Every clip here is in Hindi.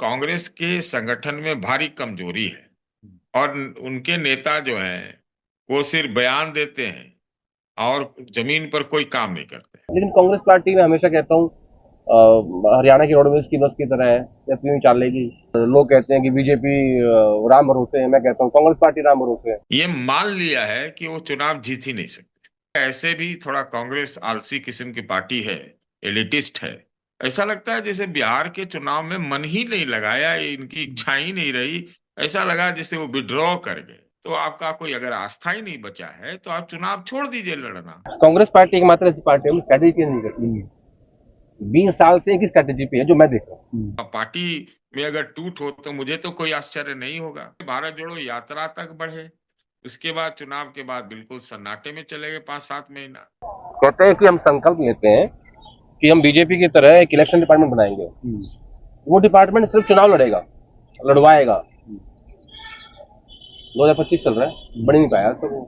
कांग्रेस के संगठन में भारी कमजोरी है और उनके नेता जो हैं वो सिर्फ बयान देते हैं और जमीन पर कोई काम नहीं करते। लेकिन कांग्रेस पार्टी में हमेशा कहता हूँ हरियाणा की रोडवेज की बस की तरह है या पीयूष चावला की। लोग कहते हैं कि बीजेपी राम भरोसे है, मैं कहता हूँ कांग्रेस पार्टी राम भरोसे है। ये मान लिया है कि वो चुनाव जीत ही नहीं सकते। ऐसे भी थोड़ा कांग्रेस आलसी किस्म की पार्टी है, एलिटिस्ट है। ऐसा लगता है जैसे बिहार के चुनाव में मन ही नहीं लगाया, इनकी इच्छा ही नहीं रही। ऐसा लगा जैसे वो विड्रॉ कर गए। तो आपका कोई अगर आस्था ही नहीं बचा है तो आप चुनाव छोड़ दीजिए लड़ना। कांग्रेस पार्टी एकमात्र ऐसी पार्टी है स्ट्रैटेजी चेंज नहीं करती है। 20 साल से एक ही स्ट्रैटेजी पे है जो मैं देख रहा हूँ। पार्टी में अगर टूट हो तो मुझे तो कोई आश्चर्य नहीं होगा। भारत जोड़ो यात्रा तक बढ़े, उसके बाद चुनाव के बाद बिल्कुल सन्नाटे में चले गए 5-7 महीना। कहते हैं कि हम संकल्प लेते हैं कि हम बीजेपी की तरह एक इलेक्शन डिपार्टमेंट बनाएंगे। वो डिपार्टमेंट सिर्फ चुनाव लड़ेगा, लड़वाएगा। 2025 चल रहा है, बन ही नहीं पाया तो वो।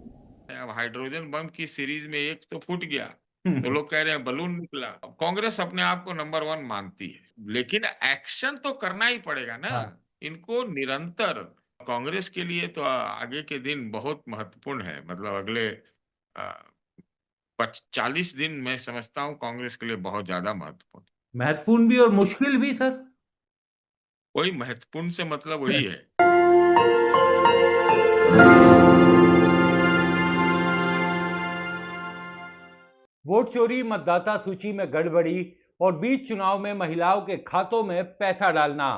अब हाइड्रोजन बम की सीरीज में एक तो फूट गया तो लोग कह रहे हैं बलून निकला। कांग्रेस अपने आप को नंबर 1 मानती है, लेकिन एक्शन तो करना ही पड़ेगा ना। इनको निरंतर, कांग्रेस के लिए तो आगे के दिन बहुत महत्वपूर्ण है। मतलब अगले 40 दिन मैं समझता हूँ कांग्रेस के लिए बहुत ज्यादा महत्वपूर्ण। महत्वपूर्ण भी और मुश्किल भी सर। वही महत्वपूर्ण से मतलब वही है। वोट चोरी, मतदाता सूची में गड़बड़ी और बीच चुनाव में महिलाओं के खातों में पैसा डालना,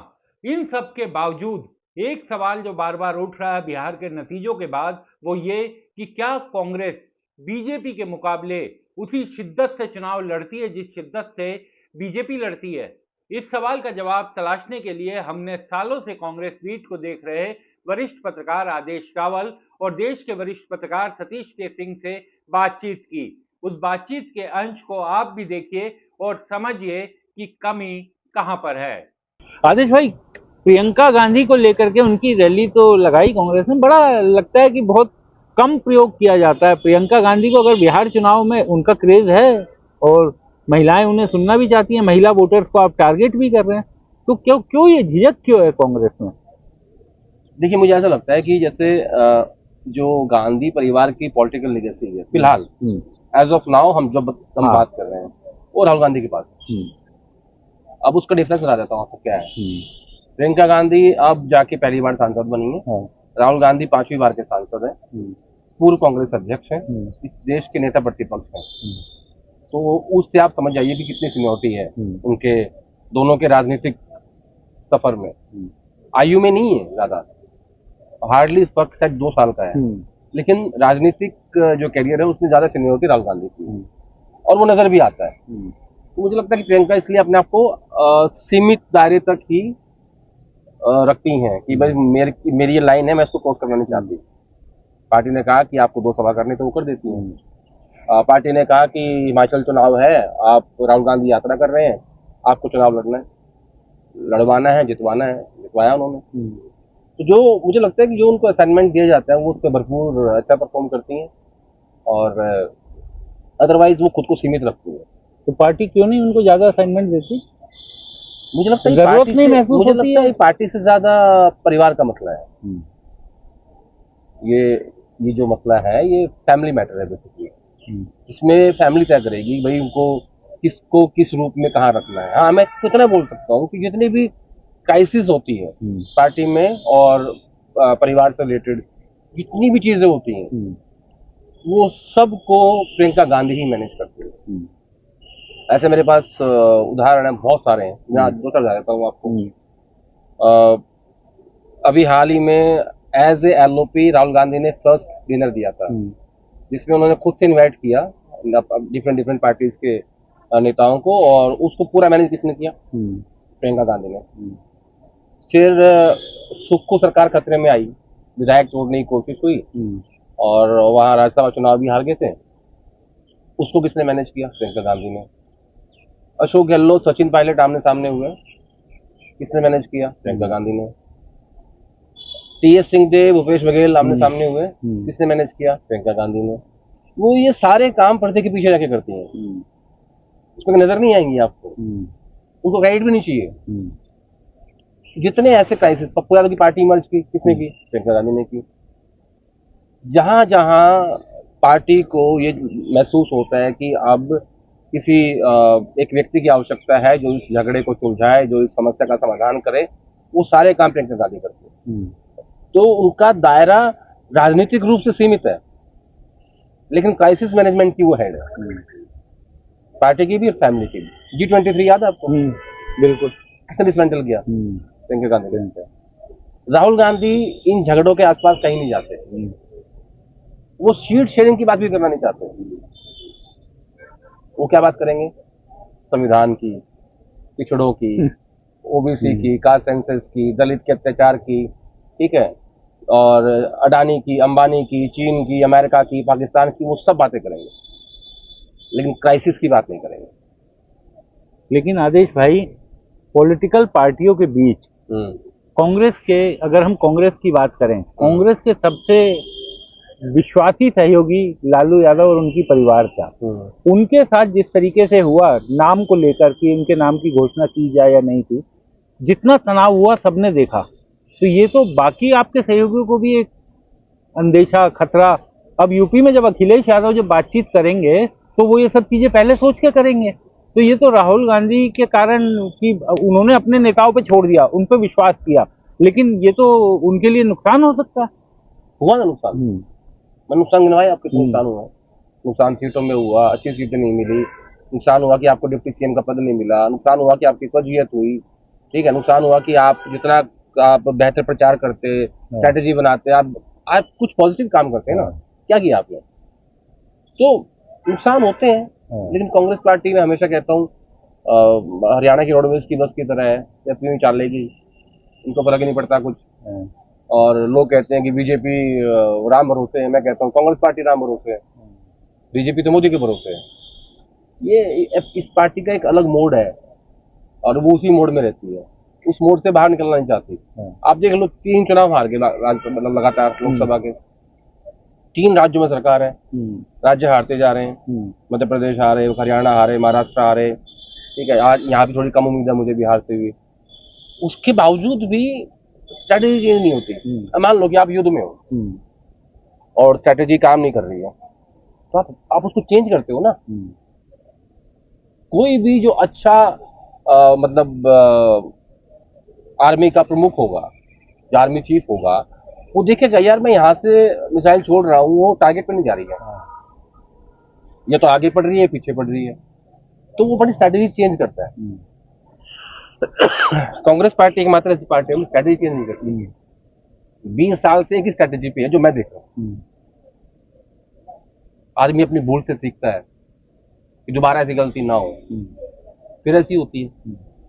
इन सब के बावजूद एक सवाल जो बार बार उठ रहा है बिहार के नतीजों के बाद, वो ये कि क्या कांग्रेस बीजेपी के मुकाबले उसी शिद्दत से चुनाव लड़ती है जिस शिद्दत से बीजेपी लड़ती है। इस सवाल का जवाब तलाशने के लिए हमने सालों से कांग्रेस बीट को देख रहे वरिष्ठ पत्रकार आदेश रावल और देश के वरिष्ठ पत्रकार सतीश के सिंह से बातचीत की। उस बातचीत के अंश को आप भी देखिए और समझिए कि कमी कहां पर है। आदेश भाई, प्रियंका गांधी को लेकर के उनकी रैली तो लगाई कांग्रेस ने, बड़ा लगता है कि बहुत कम प्रयोग किया जाता है प्रियंका गांधी को। अगर बिहार चुनाव में उनका क्रेज है और महिलाएं उन्हें सुनना भी चाहती हैं, महिला वोटर्स को आप टारगेट भी कर रहे हैं, तो क्यों क्यों ये झिझक क्यों है कांग्रेस में? देखिए, मुझे ऐसा लगता है कि जैसे जो गांधी परिवार की पॉलिटिकल लेगेसी है फिलहाल, एज ऑफ नाउ हम बात कर रहे हैं, वो राहुल गांधी के पास है। अब उसका डिफरेंस बता देता हूँ आपको क्या है। प्रियंका गांधी अब जाके पहली बार सांसद बनी है। राहुल गांधी 5वीं बार के सांसद है, पूर्व कांग्रेस अध्यक्ष है, इस देश के नेता प्रतिपक्ष है। तो उससे आप समझ जाइए कि कितनी सीनियरिटी है उनके दोनों के राजनीतिक सफर में। आयु में नहीं है ज्यादा, हार्डली इस वक्त शायद 2 साल का है, लेकिन राजनीतिक जो कैरियर है उसमें ज्यादा सीनियरिटी राहुल गांधी की, और वो नजर भी आता है। तो मुझे लगता है कि प्रियंका इसलिए अपने आप को सीमित दायरे तक ही रखती हैं कि भाई मेरी ये लाइन है, मैं इसको क्रॉस करना नहीं चाहती। पार्टी ने कहा कि आपको 2 सभा करनी तो वो कर देती है। पार्टी ने कहा कि हिमाचल चुनाव है, आप राहुल गांधी यात्रा कर रहे हैं, आपको चुनाव लड़ना है, लड़वाना है, जितवाना है, जितवाया उन्होंने। तो जो मुझे लगता है कि जो उनको असाइनमेंट दिया जाता है वो उस पर भरपूर अच्छा परफॉर्म करती हैं, और अदरवाइज वो खुद को सीमित रखती है। तो पार्टी क्यों नहीं उनको ज्यादा असाइनमेंट देती? मुझे लगता है जरूरत नहीं महसूस मुझे होती लगता है। है पार्टी से ज्यादा परिवार का मसला है। ये जो मसला है ये फैमिली मैटर है बेसिकली। इसमें फैमिली तय करेगी भाई उनको किसको किस रूप में कहाँ रखना है। हाँ, मैं कितना बोल सकता हूँ कि जितनी भी क्राइसिस होती है पार्टी में और परिवार से रिलेटेड जितनी भी चीजें होती हैं, वो सब को प्रियंका गांधी ही मैनेज करती है। ऐसे मेरे पास उदाहरण है, बहुत सारे हैं, मैं आज 2 बता देता हूँ आपको। अभी हाल ही में as a LOP Rahul Gandhi ने फर्स्ट डिनर दिया था, जिसमें उन्होंने खुद से इनवाइट किया डिफरेंट पार्टीज के नेताओं को, और उसको पूरा मैनेज किसने किया? प्रियंका गांधी ने। फिर सुक्खू सरकार खतरे में आई, विधायक तोड़ने की कोशिश हुई, और वहां राज्यसभा चुनाव भी हार गए थे, उसको किसने मैनेज किया? प्रियंका गांधी ने। अशोक गहलोत सचिन पायलट आमने सामने हुए, किसने मैनेज किया? प्रियंका गांधी ने। टीएस सिंहदेव भूपेश बघेल आमने सामने हुए, किसने मैनेज किया? प्रियंका गांधी ने। वो ये सारे काम पर्दे के पीछे जाके करती हैं, उसमें नजर नहीं आएंगी आपको, उनको गाइड भी नहीं चाहिए। जितने ऐसे क्राइसिस, पप्पू यादव की पार्टी मर्ज की किसने की? प्रियंका गांधी ने की। जहां जहां पार्टी को ये महसूस होता है कि अब किसी एक व्यक्ति की आवश्यकता है जो इस झगड़े को सुलझाए, जो इस समस्या का समाधान करे, वो सारे काम प्रियंका गांधी करते हैं। तो उनका दायरा राजनीतिक रूप से सीमित है, लेकिन क्राइसिस मैनेजमेंट की वो हेड है, पार्टी की भी और फैमिली की भी। G23 याद है आपको? बिल्कुल। किसने डिसमेंटल किया? प्रियंका गांधी ने। राहुल गांधी इन झगड़ों के आसपास कहीं नहीं जाते। वो सीट शेयरिंग की बात भी करना नहीं चाहते। वो क्या बात करेंगे? संविधान की, पिछड़ों की, ओबीसी की, कास्ट सेंसस की, दलित के अत्याचार की, ठीक है, और अडानी की, अंबानी की, चीन की, अमेरिका की, पाकिस्तान की, वो सब बातें करेंगे, लेकिन क्राइसिस की बात नहीं करेंगे। लेकिन आदेश भाई, पॉलिटिकल पार्टियों के बीच कांग्रेस के, अगर हम कांग्रेस की बात करें, कांग्रेस के सबसे विश्वासी सहयोगी लालू यादव और उनकी परिवार था। उनके साथ जिस तरीके से हुआ नाम को लेकर कि उनके नाम की घोषणा की जाए या नहीं की, जितना तनाव हुआ सबने देखा। तो ये तो बाकी आपके सहयोगियों को भी एक अंदेशा, खतरा। अब यूपी में जब अखिलेश यादव जब बातचीत करेंगे तो वो ये सब चीजें पहले सोच के करेंगे। तो ये तो राहुल गांधी के कारण कि उन्होंने अपने नेताओं पे छोड़ दिया, उन पे विश्वास किया, लेकिन ये तो उनके लिए नुकसान हो सकता है। हुआ ना नुकसान? मैं नुकसान गिनवाए आपके? नुकसान हुआ। नुकसान सीटों में हुआ, अच्छी सीटें नहीं मिली। नुकसान हुआ कि आपको डिप्टी सीएम का पद नहीं मिला। नुकसान हुआ कि आपकी वजीयत हुई, ठीक है। नुकसान हुआ कि आप जितना आप बेहतर प्रचार करते, स्ट्रेटेजी बनाते, आप कुछ पॉजिटिव काम करते हैं ना, क्या किया आपने? तो नुकसान होते हैं, लेकिन कांग्रेस पार्टी में हमेशा कहता हूँ हरियाणा की रोडवेज की बस की तरह है, अपनी ही चाल लेगी, उनको फर्क ही नहीं पड़ता कुछ। और लोग कहते हैं कि बीजेपी राम भरोसे है, मैं कहता हूँ कांग्रेस पार्टी राम भरोसे है, बीजेपी तो मोदी के भरोसे है। ये इस पार्टी का एक अलग मोड है और वो उसी मोड में रहती है, उस मोड से बाहर निकलना नहीं चाहती। आप देख लो, 3 चुनाव हार गए मतलब लगातार लोकसभा के। 3 राज्यों में सरकार है, राज्य हारते जा रहे हैं। मध्य प्रदेश हारे, हरियाणा हारे, महाराष्ट्र हारे, ठीक है। आज यहाँ भी थोड़ी कम उम्मीद है मुझे बिहार से भी। उसके बावजूद भी स्ट्रेटेजी चेंज नहीं होती। अब मान लो कि आप युद्ध में हो और स्ट्रेटेजी काम नहीं कर रही है, तो आप उसको चेंज करते हो ना। कोई भी जो अच्छा मतलब आर्मी का प्रमुख होगा, जो आर्मी चीफ होगा, वो देखेगा यार मैं यहाँ से मिसाइल छोड़ रहा हूँ, वो टारगेट पे नहीं जा रही है, या तो आगे पड़ रही है, पीछे पड़ रही है, तो वो बड़ी स्ट्रेटेजी चेंज करता है। कांग्रेस पार्टी एकमात्र ऐसी पार्टी है स्ट्रेटेजी चेंज नहीं करती। 20 साल से एक ही स्ट्रेटेजी पे है जो मैं देख रहा हूँ। आदमी अपनी भूल से सीखता है कि दोबारा ऐसी गलती ना हो, फिर ऐसी होती है,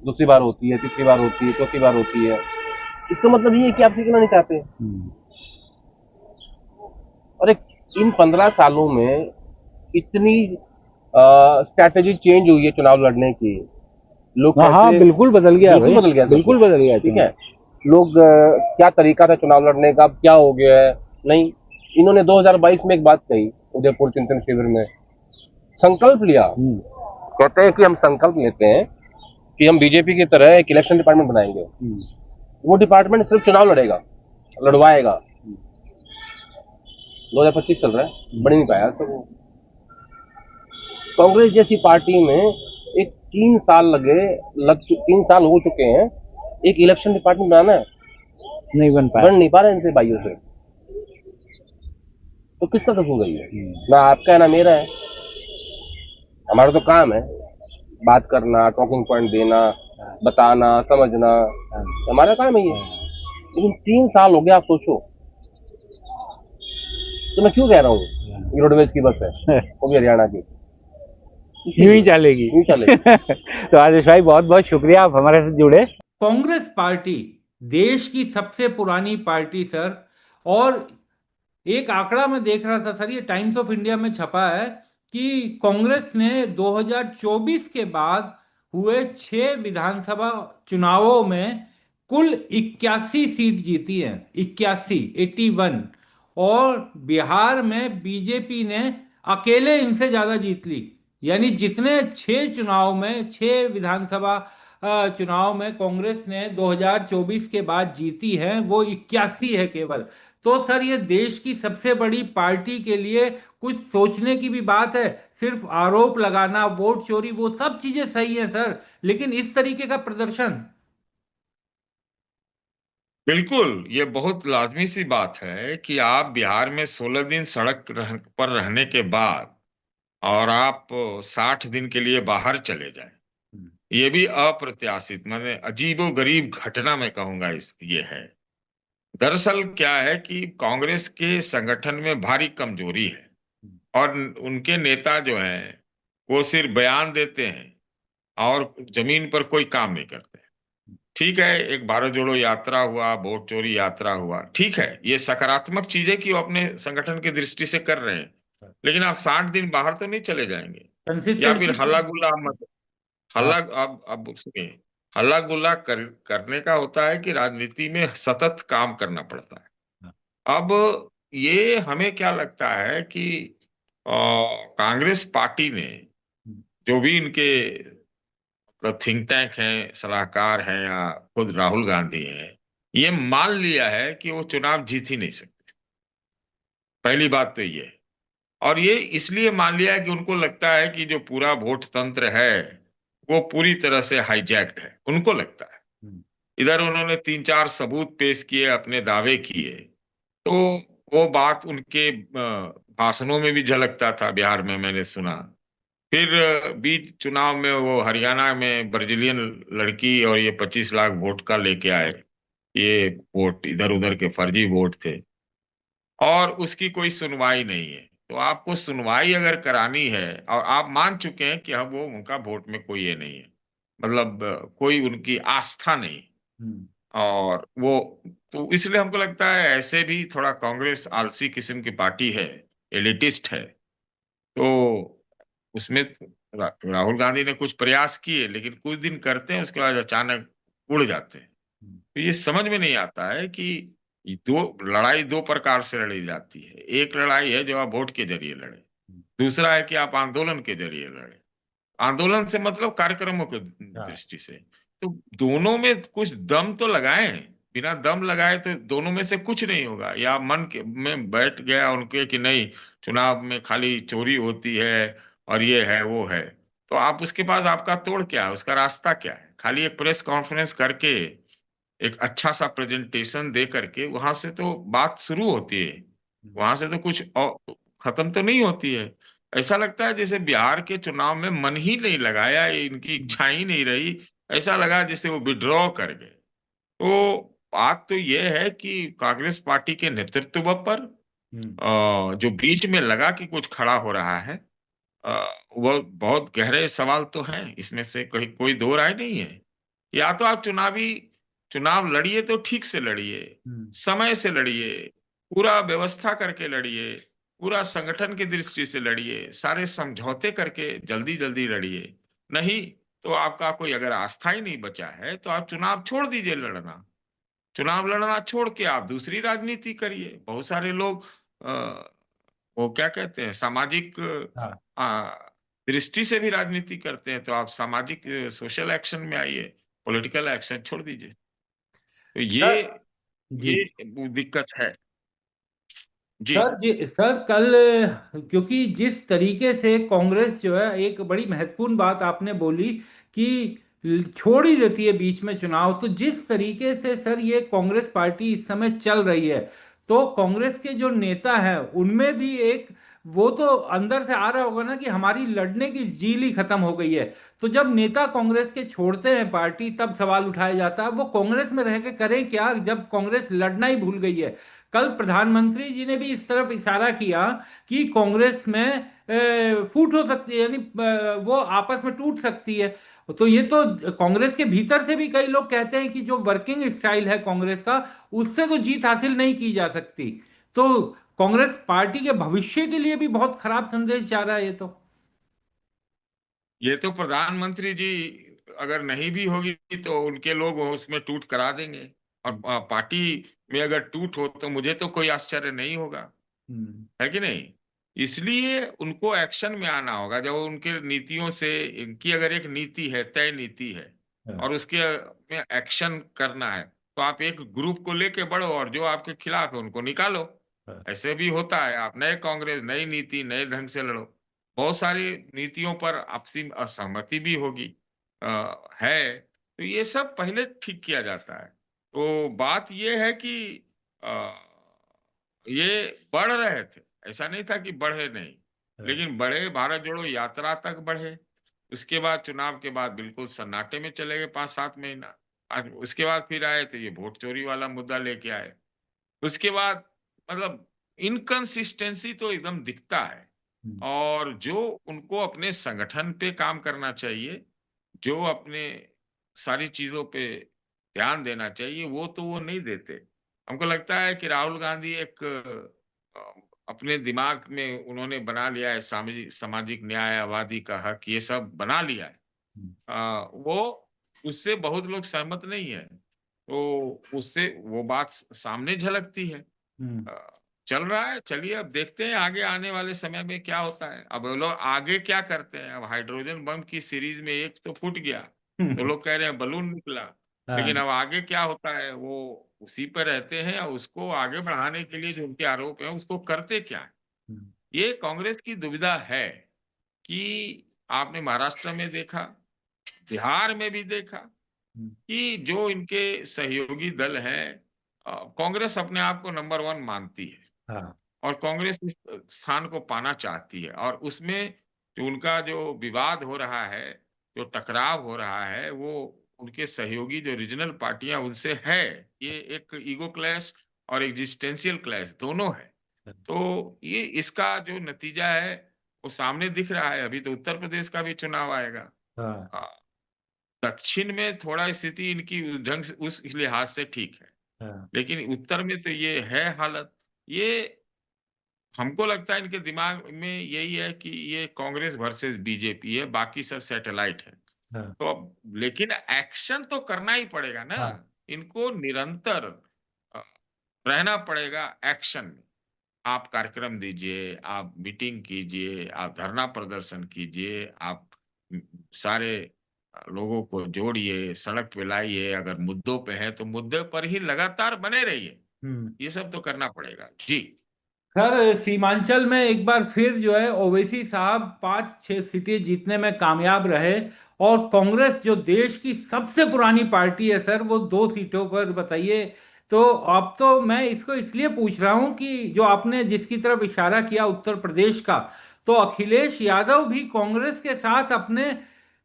दूसरी बार होती है, तीसरी बार होती है, चौथी बार होती है। इसका मतलब ये है कि आप सीखना नहीं चाहते। और इन 15 सालों में इतनी स्ट्रैटेजी चेंज हुई है चुनाव लड़ने की। लोग हाँ, बिल्कुल बदल गया, बिल्कुल बदल गया, बिल्कुल बदल गया, ठीक है। लोग क्या तरीका था चुनाव लड़ने का, क्या हो गया है? नहीं, इन्होंने 2022 में एक बात कही उदयपुर चिंतन शिविर में, संकल्प लिया। कहते हैं कि हम संकल्प लेते हैं कि हम बीजेपी की तरह एक इलेक्शन डिपार्टमेंट बनाएंगे। वो डिपार्टमेंट सिर्फ चुनाव लड़ेगा, लड़वाएगा। 2025 चल रहा है, बढ़ नहीं पाया। तो कांग्रेस जैसी पार्टी में एक 3 साल 3 साल हो चुके हैं, एक इलेक्शन डिपार्टमेंट बनाना है, नहीं बन पा रहे इनसे भाइयों से। तो किसका कसूर गई है? ना आपका है ना मेरा है। हमारा तो काम है बात करना, टॉकिंग पॉइंट देना, बताना, समझना, हमारा काम है ये। लेकिन 3 साल हो गया, आप सोचो। तो मैं क्यों कह रहा हूँ रोडवेज की बस है, वो भी हरियाणा की, यूं ही चलेगी, यूं चलेगी। तो आदेश भाई बहुत बहुत शुक्रिया, आप हमारे साथ जुड़े। कांग्रेस पार्टी देश की सबसे पुरानी पार्टी सर, और एक आंकड़ा मैं देख रहा था सर, ये टाइम्स ऑफ इंडिया में छपा है कि कांग्रेस ने 2024 के बाद हुए 6 विधानसभा चुनावों में कुल 81 सीट जीती है, 81 और बिहार में बीजेपी ने अकेले इनसे ज्यादा जीत ली। यानी जितने 6 चुनाव में 6 विधानसभा चुनाव में कांग्रेस ने 2024 के बाद जीती है वो 81 है केवल। तो सर ये देश की सबसे बड़ी पार्टी के लिए कुछ सोचने की भी बात है। सिर्फ आरोप लगाना, वोट चोरी, वो सब चीजें सही है सर, लेकिन इस तरीके का प्रदर्शन। बिल्कुल, ये बहुत लाजमी सी बात है कि आप बिहार में 16 दिन पर रहने के बाद और आप 60 दिन के लिए बाहर चले जाएं, ये भी अप्रत्याशित, मैंने अजीबो गरीब घटना में कहूंगा इस ये है। दरअसल क्या है कि कांग्रेस के संगठन में भारी कमजोरी है और उनके नेता जो हैं वो सिर्फ बयान देते हैं और जमीन पर कोई काम नहीं करते। ठीक है, एक भारत जोड़ो यात्रा हुआ, वोट चोरी यात्रा हुआ, ठीक है, ये सकारात्मक चीज है कि वो अपने संगठन की दृष्टि से कर रहे हैं। लेकिन आप 60 दिन बाहर तो नहीं चले जाएंगे। या फिर कंसिस्टेंसी हल्ला गुल्ला मत, हाँ। हल्ला, अब सुनिए, हल्ला गुल्ला करने का होता है कि राजनीति में सतत काम करना पड़ता है। अब ये हमें क्या लगता है कि कांग्रेस पार्टी ने, जो भी इनके थिंक टैंक हैं, सलाहकार हैं या खुद राहुल गांधी हैं, ये मान लिया है कि वो चुनाव जीत ही नहीं सकते। पहली बात तो ये है। और ये इसलिए मान लिया है कि उनको लगता है कि जो पूरा वोट तंत्र है वो पूरी तरह से हाईजैक्ड है, उनको लगता है। इधर उन्होंने 3-4 सबूत पेश किए, अपने दावे किए, तो वो बात उनके भाषणों में भी झलकता था, बिहार में मैंने सुना। फिर बीच चुनाव में वो हरियाणा में ब्राजीलियन लड़की और ये 25 लाख वोट का लेके आए। ये वोट इधर उधर के फर्जी वोट थे और उसकी कोई सुनवाई नहीं है। तो आपको सुनवाई अगर करानी है और आप मान चुके हैं कि अब वो उनका वोट में कोई ये नहीं है, मतलब कोई उनकी आस्था नहीं, और वो, तो इसलिए हमको लगता है ऐसे भी थोड़ा कांग्रेस आलसी किस्म की पार्टी है, एलिटिस्ट है। तो उसमें राहुल गांधी ने कुछ प्रयास किए, लेकिन कुछ दिन करते हैं उसके बाद अचानक उड़ जाते हैं। तो ये समझ में नहीं आता है कि ये लड़ाई दो प्रकार से लड़ी जाती है। एक लड़ाई है जो आप वोट के जरिए लड़े, दूसरा है कि आप आंदोलन के जरिए लड़े। आंदोलन से मतलब कार्यक्रमों की हाँ। दृष्टि से। तो दोनों में कुछ दम तो लगाएं। बिना दम लगाए तो दोनों में से कुछ नहीं होगा। या मन के में बैठ गया उनके कि नहीं, चुनाव में खाली चोरी होती है और ये है वो है, तो आप उसके पास आपका तोड़ क्या है, उसका रास्ता क्या है? खाली एक प्रेस कॉन्फ्रेंस करके, एक अच्छा सा प्रेजेंटेशन दे करके वहां से तो बात शुरू होती है, वहां से तो कुछ और खत्म तो नहीं होती है। ऐसा लगता है जैसे बिहार के चुनाव में मन ही नहीं लगाया, इनकी इच्छा ही नहीं रही। ऐसा लगा जैसे वो विड्रॉ कर गए। तो बात तो ये है कि कांग्रेस पार्टी के नेतृत्व पर जो बीच में लगा कि कुछ खड़ा हो रहा है, वो बहुत गहरे सवाल तो हैं, इसमें से कोई कोई दो राय नहीं है। या तो आप चुनाव लड़िए तो ठीक से लड़िए, समय से लड़िए, पूरा व्यवस्था करके लड़िए, पूरा संगठन की दृष्टि से लड़िए, सारे समझौते करके जल्दी जल्दी लड़िए। नहीं तो आपका कोई अगर आस्था ही नहीं बचा है तो आप चुनाव छोड़ दीजिए लड़ना। चुनाव लड़ना छोड़ के आप दूसरी राजनीति करिए। बहुत सारे लोग वो क्या कहते हैं, सामाजिक हाँ। आ, दृष्टि से भी राजनीति करते हैं। तो आप सामाजिक सोशल एक्शन में आइए, पॉलिटिकल एक्शन छोड़ दीजिए। तो ये सर जी। ये दिक्कत है। जी। सर जी, सर कल, क्योंकि जिस तरीके से कांग्रेस जो है, एक बड़ी महत्वपूर्ण बात आपने बोली कि छोड़ ही देती है बीच में चुनाव, तो जिस तरीके से सर ये कांग्रेस पार्टी इस समय चल रही है, तो कांग्रेस के जो नेता हैं उनमें भी एक, वो तो अंदर से आ रहा होगा ना कि हमारी लड़ने की जील ही खत्म हो गई है। तो जब नेता कांग्रेस के छोड़ते हैं पार्टी, तब सवाल उठाया जाता है वो कांग्रेस में रह के करें क्या, जब कांग्रेस लड़ना ही भूल गई है। कल प्रधानमंत्री जी ने भी इस तरफ इशारा किया कि कांग्रेस में फूट हो सकती है, यानी वो आपस में टूट सकती है। तो ये तो कांग्रेस के भीतर से भी कई लोग कहते हैं कि जो वर्किंग स्टाइल है कांग्रेस का, उससे तो जीत हासिल नहीं की जा सकती। तो कांग्रेस पार्टी के भविष्य के लिए भी बहुत खराब संदेश जा रहा है ये तो। ये तो प्रधानमंत्री जी अगर नहीं भी होगी तो उनके लोग उसमें टूट करा देंगे। और पार्टी में अगर टूट हो तो मुझे तो कोई आश्चर्य नहीं होगा, हम्म। है कि नहीं? इसलिए उनको एक्शन में आना होगा। जब उनके नीतियों से, इनकी अगर एक नीति है, तय नीति है, और उसके में एक्शन करना है, तो आप एक ग्रुप को लेके बढ़ो और जो आपके खिलाफ है उनको निकालो। ऐसे भी होता है, आप नए कांग्रेस, नई नीति, नए ढंग से लड़ो। बहुत सारी नीतियों पर आपसी असहमति भी होगी, है, तो ये सब पहले ठीक किया जाता है। तो बात ये है कि आ, ये बढ़ रहे थे, ऐसा नहीं था कि बढ़े नहीं, लेकिन बढ़े, भारत जोड़ो यात्रा तक बढ़े। उसके बाद चुनाव के बाद बिल्कुल सन्नाटे में चले गए 5-7 महीना। आज उसके बाद फिर आए तो ये वोट चोरी वाला मुद्दा लेके आए। उसके बाद मतलब इनकंसिस्टेंसी तो एकदम दिखता है। और जो उनको अपने संगठन पे काम करना चाहिए, जो अपने सारी चीजों पे ध्यान देना चाहिए, वो तो वो नहीं देते। हमको लगता है कि राहुल गांधी एक अपने दिमाग में उन्होंने बना लिया है, सामाजिक सामाजिक न्याय, आबादी का हक, ये सब बना लिया है। वो उससे बहुत लोग सहमत नहीं है, तो उससे वो बात सामने झलकती है। चल रहा है, चलिए अब देखते हैं आगे आने वाले समय में क्या होता है। अब वो लोग आगे क्या करते हैं। अब हाइड्रोजन बम की सीरीज में एक तो फूट गया, तो लोग कह रहे हैं बलून निकला। लेकिन अब आगे क्या होता है, वो उसी पर रहते हैं, और उसको आगे बढ़ाने के लिए जो उनके आरोप हैं उसको करते क्या है। ये कांग्रेस की दुविधा है कि आपने महाराष्ट्र में देखा, बिहार में भी देखा कि जो इनके सहयोगी दल हैं, कांग्रेस अपने आप को नंबर 1 मानती है, और कांग्रेस इस स्थान को पाना चाहती है। और उसमें जो उनका जो विवाद हो रहा है, जो टकराव हो रहा है, वो उनके सहयोगी जो रीजनल पार्टियां उनसे है। ये एक ईगो क्लैश और एग्जिस्टेंशियल क्लैश दोनों है। तो ये इसका जो नतीजा है वो सामने दिख रहा है। अभी तो उत्तर प्रदेश का भी चुनाव आएगा। हाँ, दक्षिण में थोड़ा स्थिति इनकी उस ढंग से, उस लिहाज से ठीक है, लेकिन उत्तर में तो ये है हालत। ये हमको लगता है इनके दिमाग में यही है कि ये कांग्रेस वर्सेस बीजेपी है, बाकी सब सैटेलाइट है। तो अब लेकिन एक्शन तो करना ही पड़ेगा ना। इनको निरंतर अ, रहना पड़ेगा एक्शन में। आप कार्यक्रम दीजिए, आप मीटिंग कीजिए, आप धरना प्रदर्शन कीजिए, आप म, सारे लोगों को जोड़िए, सड़क पे लाइए। अगर मुद्दों पे है तो मुद्दे पर ही लगातार बने रहिए। ये सब तो करना पड़ेगा जी। सर, सीमांचल में एक बार फिर जो है ओवैसी साहब 5-6 सीटें जीतने में कामयाब रहे, और कांग्रेस जो देश की सबसे पुरानी पार्टी है सर, वो 2 सीटों पर बताइए। तो अब तो मैं इसको इसलिए पूछ रहा हूं कि जो आपने जिसकी तरफ इशारा किया उत्तर प्रदेश का, तो अखिलेश यादव भी कांग्रेस के साथ अपने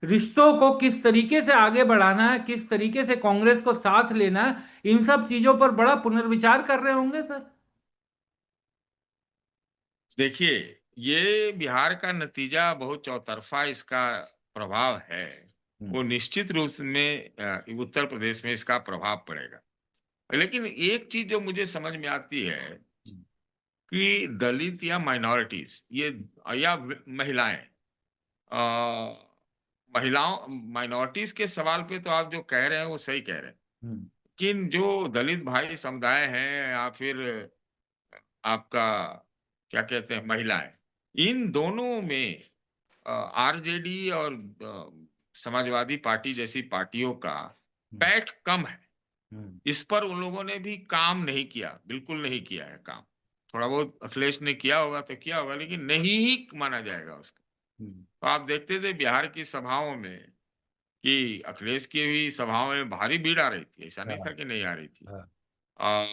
रिश्तों को किस तरीके से आगे बढ़ाना है, किस तरीके से कांग्रेस को साथ लेना है, इन सब चीजों पर बड़ा पुनर्विचार कर रहे होंगे सर। देखिए, ये बिहार का नतीजा बहुत चौतरफा इसका प्रभाव है। वो निश्चित रूप में उत्तर प्रदेश में इसका प्रभाव पड़ेगा। लेकिन एक चीज जो मुझे समझ में आती है कि दलित या माइनॉरिटीज, ये या महिलाएं, अ, महिलाओं माइनॉरिटीज के सवाल पे तो आप जो कह रहे हैं वो सही कह रहे हैं। लेकिन जो दलित भाई समुदाय हैं या फिर आपका क्या कहते हैं, महिलाएं, इन दोनों में आरजेडी और समाजवादी पार्टी जैसी पार्टियों का पैठ कम है। इस पर उन लोगों ने भी काम नहीं किया, बिल्कुल नहीं किया है काम। थोड़ा बहुत अखिलेश ने किया होगा तो किया होगा, लेकिन नहीं ही माना जाएगा उसको। तो आप देखते थे बिहार की सभाओं में कि अखिलेश की भी सभाओं में भारी भीड़ आ रही थी, ऐसा नहीं था कि नहीं आ रही थी। आ,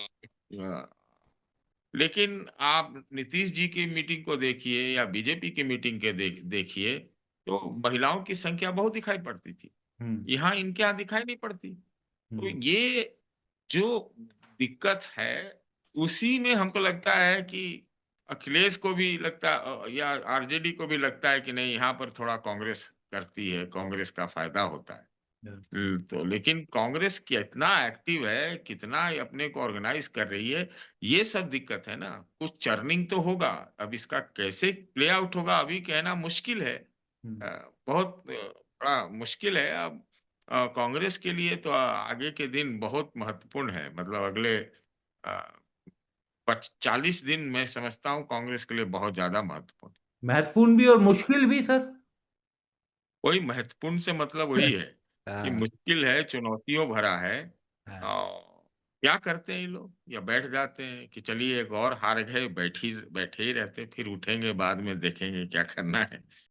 लेकिन आप नीतीश जी की मीटिंग को देखिए या बीजेपी की मीटिंग के देखिए, तो महिलाओं की संख्या बहुत दिखाई पड़ती थी। यहाँ इनके यहाँ दिखाई नहीं पड़ती। तो ये जो दिक्कत है, उसी में हमको लगता है कि अखिलेश को भी लगता, या आरजेडी को भी लगता है कि नहीं, यहाँ पर थोड़ा कांग्रेस करती है, कांग्रेस का फायदा होता है। तो लेकिन कांग्रेस कितना एक्टिव है, कितना ये अपने को ऑर्गेनाइज कर रही है, ये सब दिक्कत है ना। कुछ चर्निंग तो होगा। अब इसका कैसे प्ले आउट होगा अभी कहना मुश्किल है। बहुत बड़ा मुश्किल है। अब कांग्रेस के लिए तो आगे के दिन बहुत महत्वपूर्ण है। मतलब अगले 40 दिन मैं समझता हूँ कांग्रेस के लिए बहुत ज्यादा महत्वपूर्ण। महत्वपूर्ण भी और मुश्किल भी सर। वही महत्वपूर्ण से मतलब वही है ये हाँ, मुश्किल है, चुनौतियों भरा है। हाँ। और क्या करते हैं ये लोग, या बैठ जाते हैं कि चलिए एक और हार गए, बैठे ही रहते, फिर उठेंगे बाद में देखेंगे क्या करना है।